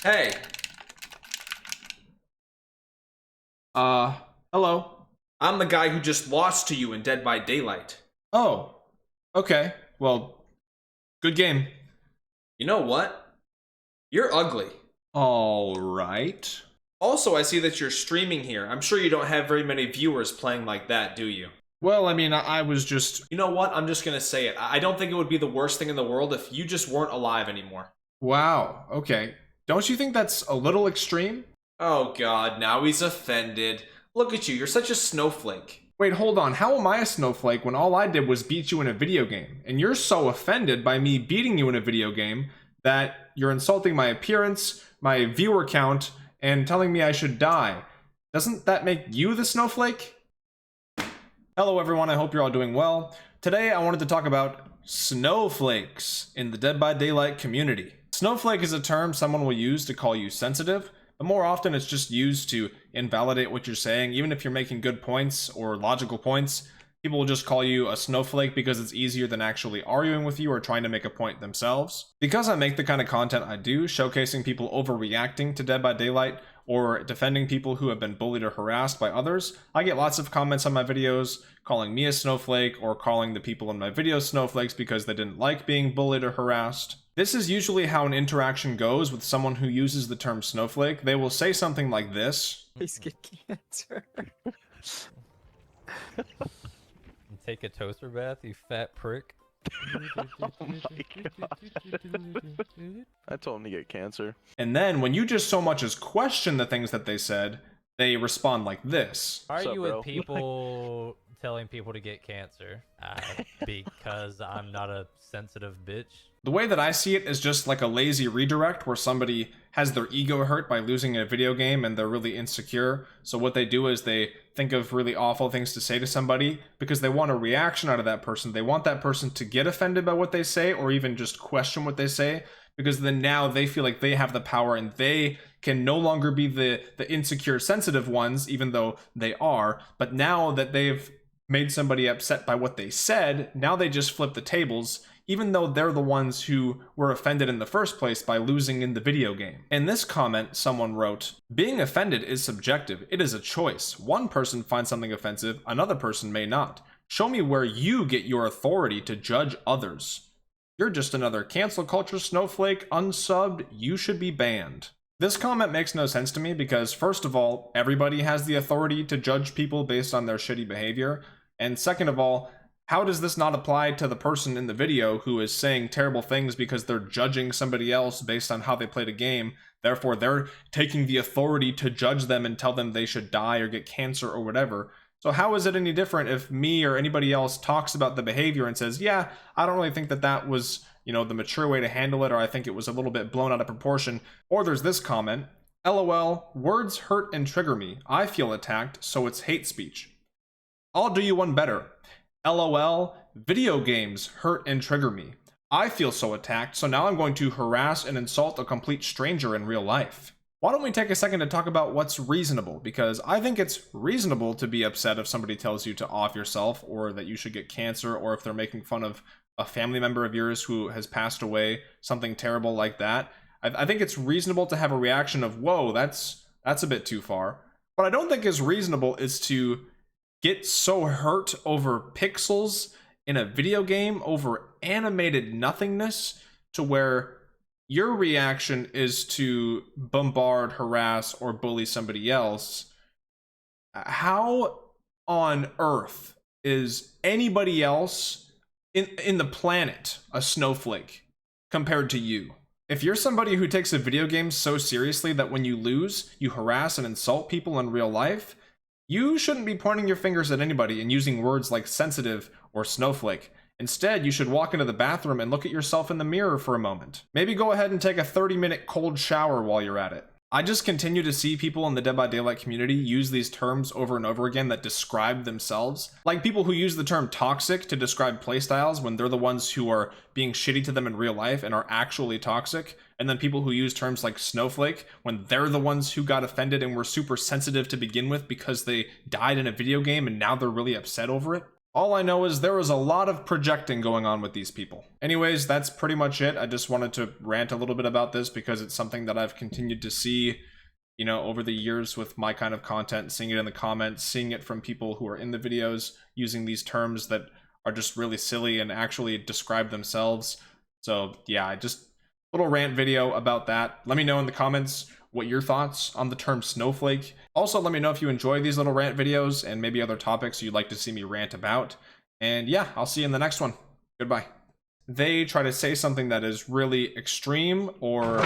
Hey, Hello. I'm the guy who just lost to you in Dead by Daylight. Oh, okay. Well, good game. You know what? You're ugly. All right. Also, I see that you're streaming here. I'm sure you don't have very many viewers playing like that, do you? Well, I mean, I was just. You know what? I'm just gonna say it. I don't think it would be the worst thing in the world if you just weren't alive anymore. Wow. Okay. Don't you think that's a little extreme? Oh god, now he's offended. Look at you, you're such a snowflake. Wait, hold on. How am I a snowflake when all I did was beat you in a video game? And you're so offended by me beating you in a video game that you're insulting my appearance, my viewer count, and telling me I should die. Doesn't that make you the snowflake? Hello everyone, I hope you're all doing well. Today I wanted to talk about snowflakes in the Dead by Daylight community. Snowflake is a term someone will use to call you sensitive, but more often it's just used to invalidate what you're saying. Even if you're making good points or logical points, people will just call you a snowflake because it's easier than actually arguing with you or trying to make a point themselves. Because I make the kind of content I do, showcasing people overreacting to Dead by Daylight or defending people who have been bullied or harassed by others, I get lots of comments on my videos calling me a snowflake or calling the people in my videos snowflakes because they didn't like being bullied or harassed. This is usually how an interaction goes with someone who uses the term snowflake. They will say something like this. Please get cancer. Take a toaster bath, you fat prick. Oh my god. I told him to get cancer. And then when you just so much as question the things that they said, they respond like this. Are What's you up, bro? with people telling people to get cancer? Because I'm not a sensitive bitch. The way that I see it is just like a lazy redirect where somebody has their ego hurt by losing a video game and they're really insecure. So what they do is they think of really awful things to say to somebody because they want a reaction out of that person. They want that person to get offended by what they say or even just question what they say, because then now they feel like they have the power and they can no longer be the insecure sensitive ones, even though they are. But now that they've made somebody upset by what they said, now they just flip the tables, even though they're the ones who were offended in the first place by losing in the video game. In this comment, someone wrote, "Being offended is subjective. It is a choice. One person finds something offensive, another person may not. Show me where you get your authority to judge others. You're just another cancel culture snowflake, unsubbed, you should be banned." This comment makes no sense to me because, first of all, everybody has the authority to judge people based on their shitty behavior. And second of all, how does this not apply to the person in the video who is saying terrible things because they're judging somebody else based on how they played a game? Therefore, they're taking the authority to judge them and tell them they should die or get cancer or whatever. So how is it any different if me or anybody else talks about the behavior and says, yeah, I don't really think that that was, the mature way to handle it, or I think it was a little bit blown out of proportion. Or there's this comment, LOL, words hurt and trigger me. I feel attacked, so it's hate speech. I'll do you one better. LOL, video games hurt and trigger me. I feel so attacked, so now I'm going to harass and insult a complete stranger in real life. Why don't we take a second to talk about what's reasonable? Because I think it's reasonable to be upset if somebody tells you to off yourself, or that you should get cancer, or if they're making fun of a family member of yours who has passed away, something terrible like that. I think it's reasonable to have a reaction of, whoa, that's a bit too far. What I don't think is reasonable is to get so hurt over pixels in a video game, over animated nothingness, to where your reaction is to bombard, harass, or bully somebody else. How on earth is anybody else in the planet a snowflake compared to you? If you're somebody who takes a video game so seriously that when you lose, you harass and insult people in real life, you shouldn't be pointing your fingers at anybody and using words like sensitive or snowflake. Instead, you should walk into the bathroom and look at yourself in the mirror for a moment. Maybe go ahead and take a 30-minute cold shower while you're at it. I just continue to see people in the Dead by Daylight community use these terms over and over again that describe themselves. Like people who use the term toxic to describe playstyles when they're the ones who are being shitty to them in real life and are actually toxic. And then people who use terms like snowflake when they're the ones who got offended and were super sensitive to begin with because they died in a video game and now they're really upset over it. All I know is there was a lot of projecting going on with these people. Anyways, that's pretty much it. I just wanted to rant a little bit about this because it's something that I've continued to see, you know, over the years with my kind of content, seeing it in the comments, seeing it from people who are in the videos using these terms that are just really silly and actually describe themselves. So yeah, just a little rant video about that. Let me know in the comments what your thoughts on the term snowflake. Also, let me know if you enjoy these little rant videos and maybe other topics you'd like to see me rant about. And yeah, I'll see you in the next one. Goodbye. They try to say something that is really extreme or